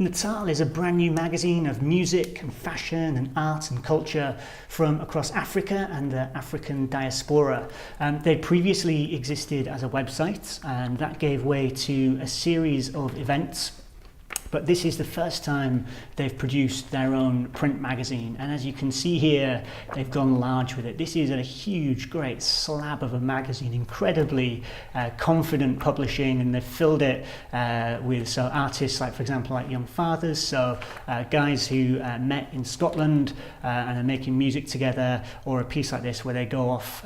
Nataal is a brand new magazine of music and fashion and art and culture from across Africa and the African diaspora. They previously existed as a website, and that gave way to a series of events. But this is the first time they've produced their own print magazine. And as you can see here, they've gone large with it. This is a huge, great slab of a magazine, incredibly confident publishing, and they've filled it with artists like, for example, like Young Fathers, guys who met in Scotland and are making music together, or a piece like this where they go off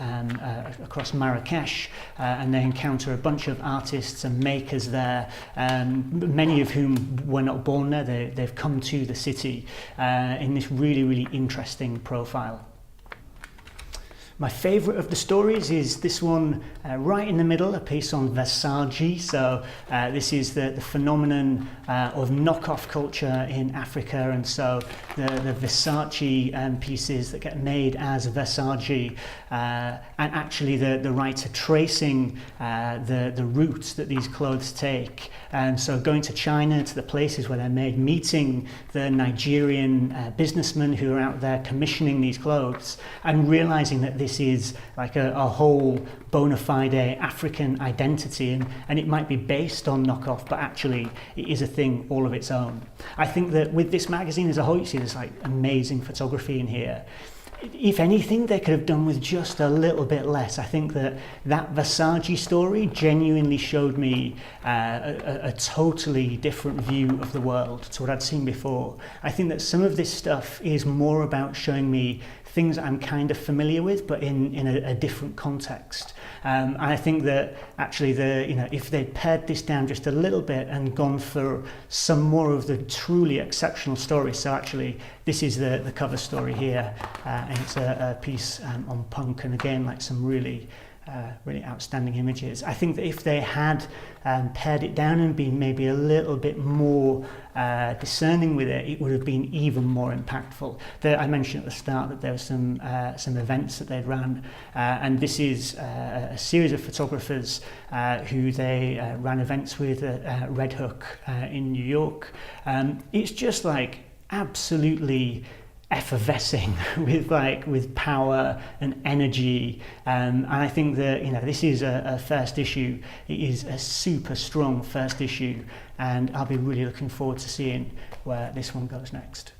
across Marrakesh and they encounter a bunch of artists and makers there, many of whom were not born there. They've come to the city in this really, really interesting profile. My favourite of the stories is this one right in the middle, a piece on Versace. This is the phenomenon of knockoff culture in Africa, and so the Versace pieces that get made as Versace, and actually the writer tracing the routes that these clothes take. And so going to China, to the places where they're made, meeting the Nigerian businessmen who are out there commissioning these clothes, and realising that this is like a whole bona fide African identity, and it might be based on knockoff, but actually it is a thing all of its own. I think that with this magazine as a whole, you see there's like amazing photography in here. If anything, they could have done with just a little bit less. I think that Versace story genuinely showed me a totally different view of the world to what I'd seen before. I think that some of this stuff is more about showing me things I'm kind of familiar with, but in a different context. And I think that actually if they pared this down just a little bit and gone for some more of the truly exceptional stories. So actually, this is the cover story here, and it's a piece on punk, and again, like some really outstanding images. I think that if they had pared it down and been maybe a little bit more discerning with it, it would have been even more impactful. I mentioned at the start that there were some events that they'd ran, and this is a series of photographers who they ran events with at Red Hook in New York. It's just like absolutely effervescing with power and energy, and I think that this is a first issue. It is a super strong first issue, and I'll be really looking forward to seeing where this one goes next.